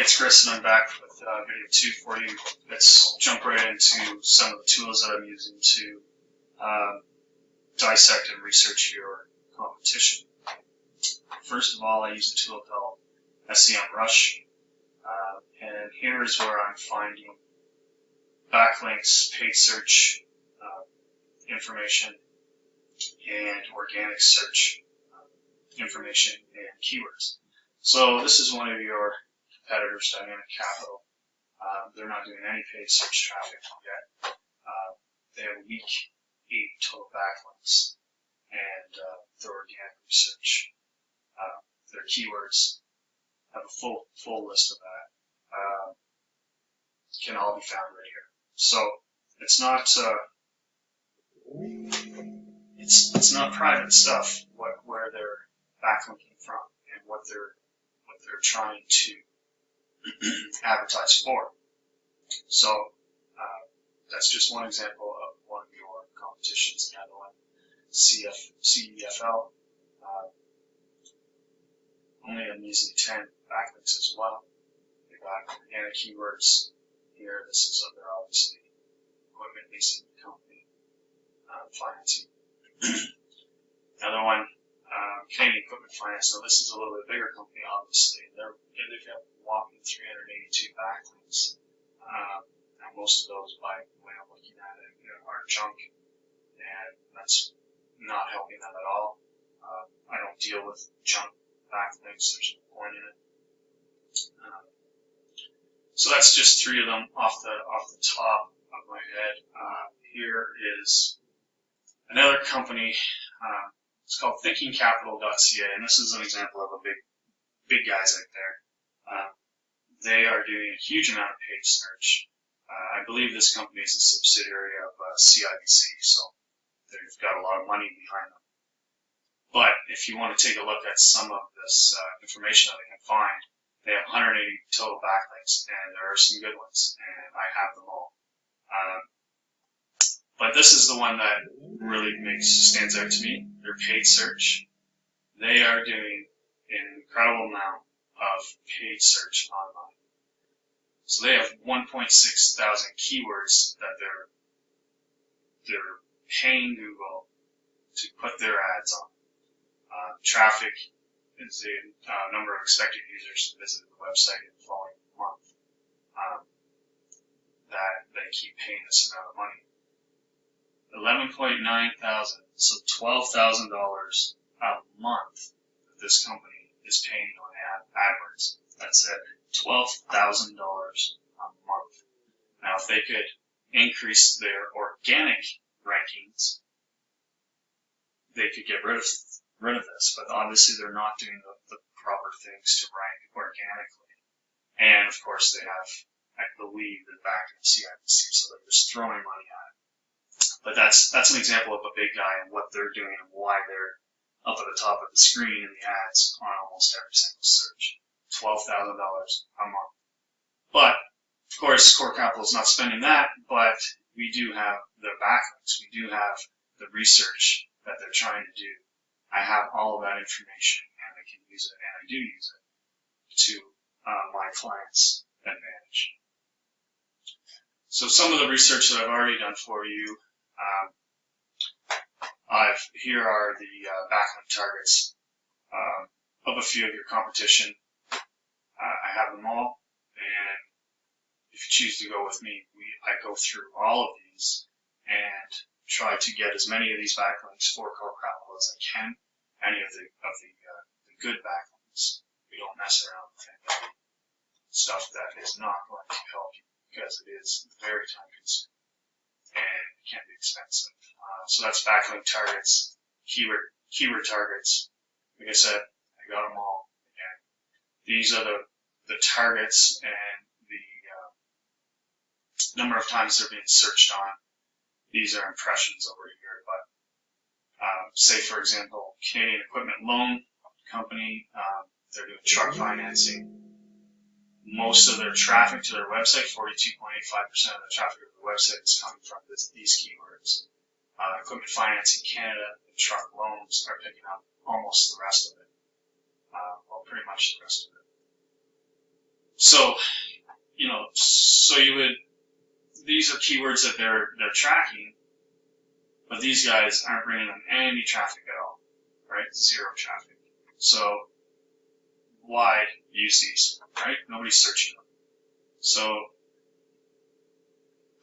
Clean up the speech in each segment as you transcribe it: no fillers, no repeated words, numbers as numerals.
Hey, it's Chris, and I'm back with video 2 for you. Let's jump right into some of the tools that I'm using to dissect and research your competition. First of all, I use a tool called SEMrush, and here's where I'm finding backlinks, paid search information, and organic search information and keywords. So this is one of your competitors, Dynamic Capital. They're not doing any paid search traffic yet. They have a week 8 total backlinks, and their organic research, their keywords, have a full list of that. Can all be found right here. So it's not it's not private stuff where they're backlinking from and what they're trying to advertise for. So that's just one example of one of your competitions. The other one, CEFL, only I'm using 10 backlinks as well. They got organic keywords here. This is other, obviously, equipment leasing company, financing. Another one, Canadian Equipment Finance. Now this is a little bit bigger company, obviously. They've got whopping 382 backlinks. And most of those, by the way I'm looking at it, are junk, and that's not helping them at all. I don't deal with junk backlinks. There's no point in it. So that's just 3 of them off the top of my head. Here is another company. It's called thinkingcapital.ca, and this is an example of a big guys out there. They are doing a huge amount of paid search. I believe this company is a subsidiary of CIBC, so they've got a lot of money behind them. But if you want to take a look at some of this information that I can find, they have 180 total backlinks, and there are some good ones, and I have them all. But this is the one that really stands out to me. Their paid search. They are doing an incredible amount of paid search online. So they have 1.6 thousand keywords that they're paying Google to put their ads on. Traffic is the number of expected users who visit the website in the following month. That they keep paying this amount of money. 11.9 thousand, so $12,000 a month that this company is paying on AdWords. That's it, $12,000 a month. Now, if they could increase their organic rankings, they could get rid of this. But obviously, they're not doing the proper things to rank organically. And of course, they have, I believe, the backing of CIBC, so they're just throwing money at it. But that's an example of a big guy and what they're doing and why they're up at the top of the screen in the ads on almost every single search. $12,000 a month. But, of course, Core Capital is not spending that, but we do have the backlinks. We do have the research that they're trying to do. I have all of that information, and I can use it, and I do use it to my clients' advantage. So some of the research that I've already done for you, here are the backlink targets of a few of your competition. I have them all, and if you choose to go with me, I go through all of these and try to get as many of these backlinks for Core Capital as I can. Any of the good backlinks. We don't mess around with any stuff that is not going to help you, because it is very time consuming and it can be expensive. So that's backlink targets, keyword targets. Like I said, I got them all. Again, these are the targets and the number of times they're being searched on. These are impressions over here, but say, for example, Canadian Equipment Loan Company, they're doing truck financing. Most of their traffic to their website, 42.85% of the traffic of the website is coming from these keywords. Equipment Financing Canada and truck loans are picking up almost the rest of it. Well, pretty much the rest of it. So, so these are keywords that they're tracking, but these guys aren't bringing them any traffic at all, right? Zero traffic. So why use these, right? Nobody's searching them. So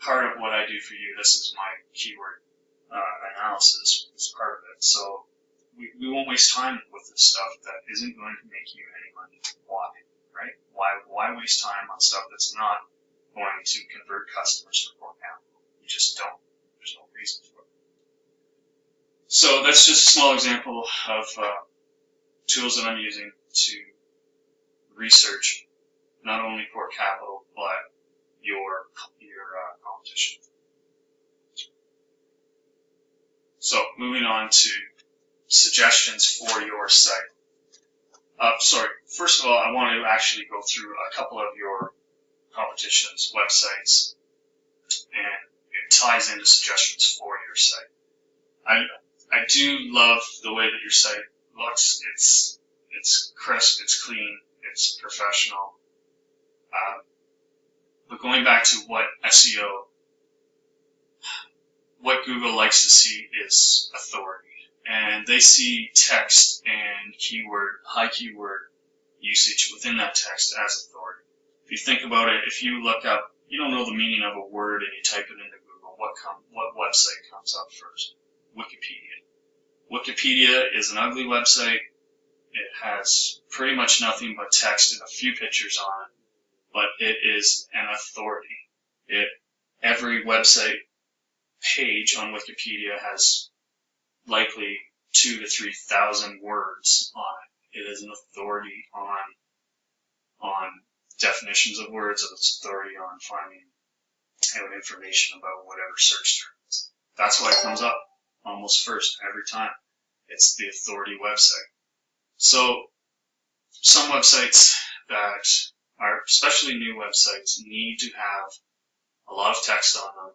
part of what I do for you, this is my keyword analysis is part of it. So we won't waste time with this stuff that isn't going to make you any money. Why, right? Why waste time on stuff that's not going to convert customers for capital? You just don't. There's no reason for it. So that's just a small example of tools that I'm using to research not only core capital but your competition. So moving on to suggestions for your site. First of all, I want to actually go through a couple of your competition's websites, and it ties into suggestions for your site. I do love the way that your site looks. It's crisp, it's clean, it's professional. But going back to what SEO, what Google likes to see is authority. And they see text and high keyword usage within that text as authority. If you think about it, if you look up, you don't know the meaning of a word and you type it into Google, what website comes up first? Wikipedia. Wikipedia is an ugly website. It has pretty much nothing but text and a few pictures on it, but it is an authority. Every website page on Wikipedia has likely 2,000 to 3,000 words on it. It is an authority on definitions of words. It's authority on finding information about whatever search term is. That's why it comes up almost first every time. It's the authority website. So some websites that are, especially new websites, need to have a lot of text on them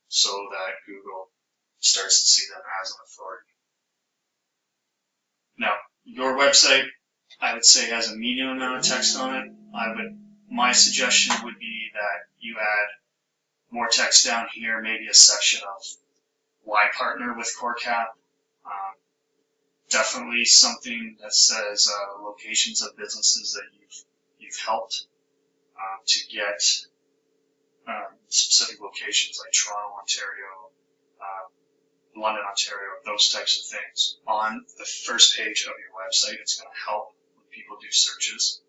so that Google starts to see them as an authority. Now, your website, I would say, has a medium amount of text on it. My suggestion would be that you add more text down here, maybe a section of why partner with CoreCap. Definitely something that says locations of businesses that you've helped to get specific locations like Toronto, Ontario, London, Ontario, those types of things on the first page of your website. It's going to help when people do searches.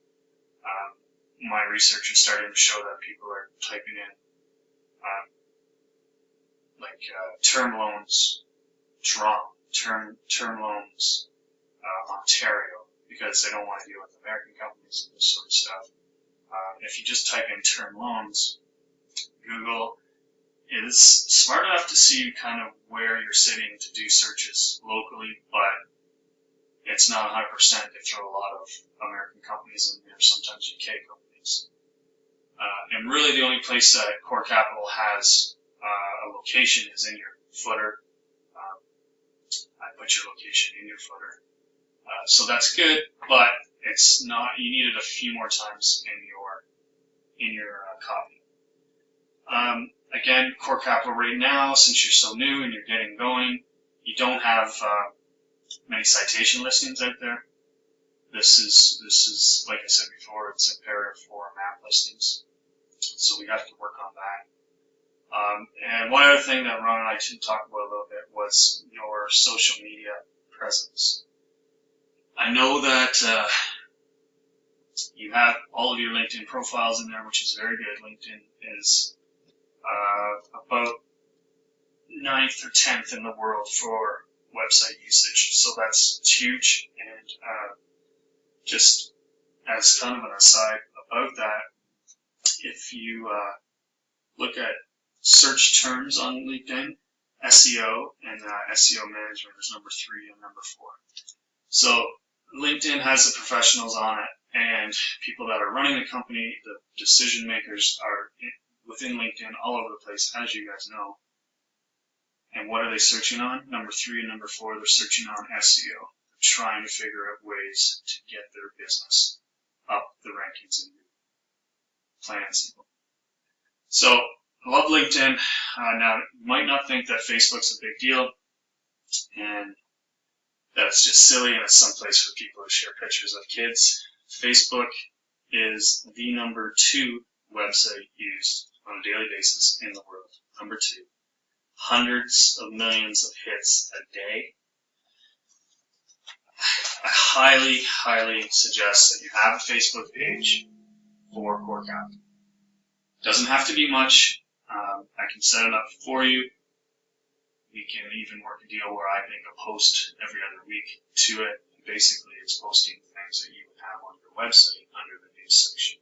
My research is starting to show that people are typing in term loans, Toronto, term loans, Ontario, because they don't want to deal with American companies and this sort of stuff. If you just type in term loans, Google is smart enough to see kind of where you're sitting to do searches locally, but it's not 100%. They throw a lot of American companies in there, sometimes UK companies. And really the only place that Core Capital has a location is in your footer. I put your location in your footer. So that's good, but it's not, you need it a few more times in your copy. Again, Core Capital right now, since you're so new and you're getting going, you don't have many citation listings out there. This is like I said before, it's imperative for map listings. So we have to work on that. And one other thing that Ron and I did talk about a little bit was your social media presence. I know that you have all of your LinkedIn profiles in there, which is very good. LinkedIn is about 9th or 10th in the world for website usage. So that's huge. And just as kind of an aside about that, if you look at search terms on LinkedIn, SEO and SEO management is number 3 and number 4. So LinkedIn has the professionals on it, and people that are running the company, the decision makers are within LinkedIn all over the place, as you guys know. And what are they searching on? Number 3 and number 4, they're searching on SEO. They're trying to figure out ways to get their business up the rankings in Google. plain and simple. So I love LinkedIn. Now, you might not think that Facebook's a big deal and that it's just silly and it's someplace for people to share pictures of kids. Facebook is the #2 website used on a daily basis in the world. #2. Hundreds of millions of hits a day. I highly, highly suggest that you have a Facebook page for Core Capital. Doesn't have to be much. I can set it up for you. We can even work a deal where I make a post every other week to it. Basically, it's posting things that you would have on your website under the news section.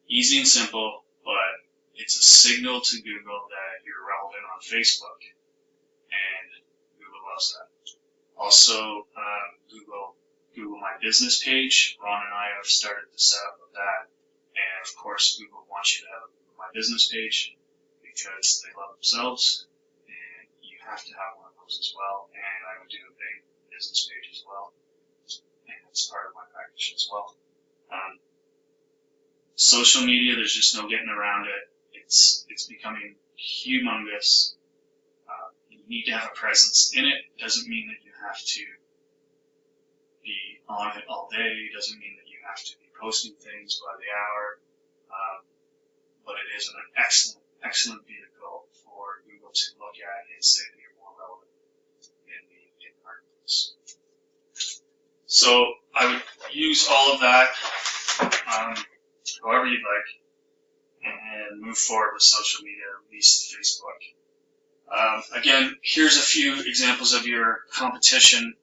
Easy and simple, but it's a signal to Google that you're relevant on Facebook, and Google loves that. Also, Google My Business page. Ron and I have started the setup of that, and of course, Google wants you to have a Google My Business page because they love themselves, and you have to have one of those as well. And I would do a big business page as well, and it's part of my package as well. Social media, there's just no getting around it. It's becoming humongous. You need to have a presence in it. Doesn't mean that you have to be on it all day. Doesn't mean that you have to be posting things by the hour. But it is an excellent vehicle for Google to look at and say that you're more relevant in the marketplace. So I would use all of that however you'd like and move forward with social media, at least Facebook. Again, here's a few examples of your competition.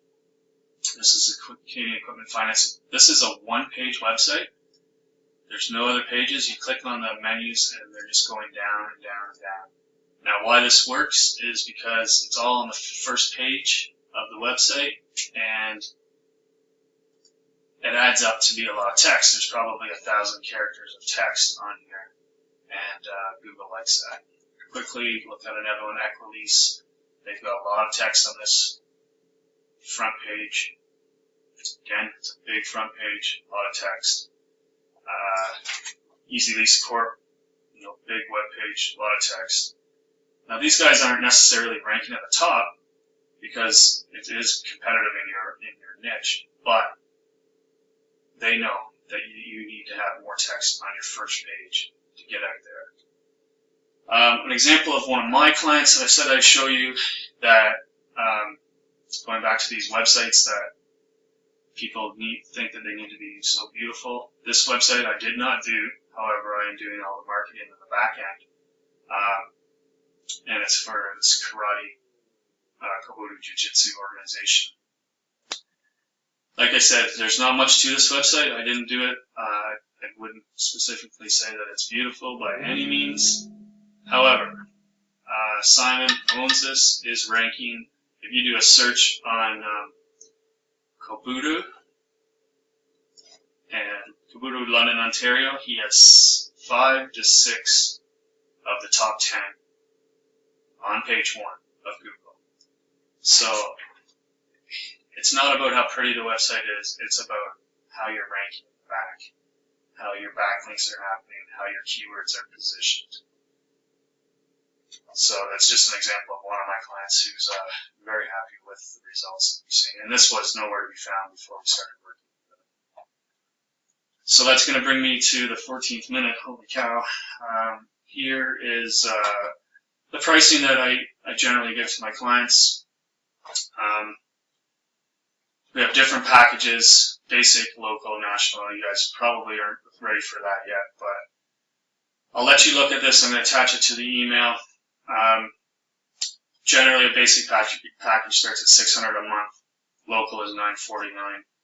This is a Canadian Equipment Finance. This is a one-page website. There's no other pages. You click on the menus and they're just going down and down and down. Now, why this works is because it's all on the first page of the website, and it adds up to be a lot of text. There's probably 1,000 characters of text on here, and Google likes that. Quickly look at another one, Equilease. They've got a lot of text on this front page. Again, it's a big front page, a lot of text. Easy Lease Corp, big web page, a lot of text. Now these guys aren't necessarily ranking at the top because it is competitive in your niche, but they know that you need to have more text on your first page to get out there. An example of one of my clients that I said I'd show you that, going back to these websites that people think that they need to be so beautiful. This website I did not do, however, I am doing all the marketing in the back end. And it's for this karate, Kobudo Jiu-Jitsu organization. Like I said, there's not much to this website. I didn't do it. I wouldn't specifically say that it's beautiful by any means. However, Simon, who owns this, is ranking. If you do a search on Kobudo and Kobudo London, Ontario, he has 5 to 6 of the top 10 on page 1 of Google. So it's not about how pretty the website is, it's about how you're ranking back, how your backlinks are happening, how your keywords are positioned. So that's just an example of one of my clients who's very happy with the results that we've seen. And this was nowhere to be found before we started working with it. So that's going to bring me to the 14th minute. Holy cow. Here is the pricing that I generally give to my clients. We have different packages, basic, local, national. You guys probably aren't ready for that yet, but I'll let you look at this. I'm going to attach it to the email. Generally, a basic package starts at $600 a month. Local is $949.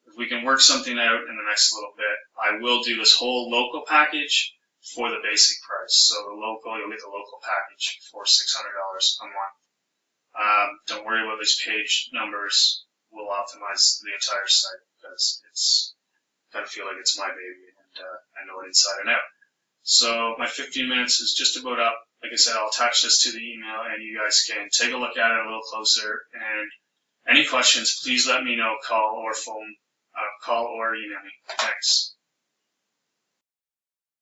If we can work something out in the next little bit, I will do this whole local package for the basic price. So the local, you'll get the local package for $600 a month. Don't worry about these page numbers. We'll optimize the entire site because it's kind of feel like it's my baby, and I know it inside and out. So my 15 minutes is just about up. Like I said, I'll attach this to the email, and you guys can take a look at it a little closer. And any questions, please let me know. Call or email me. Thanks.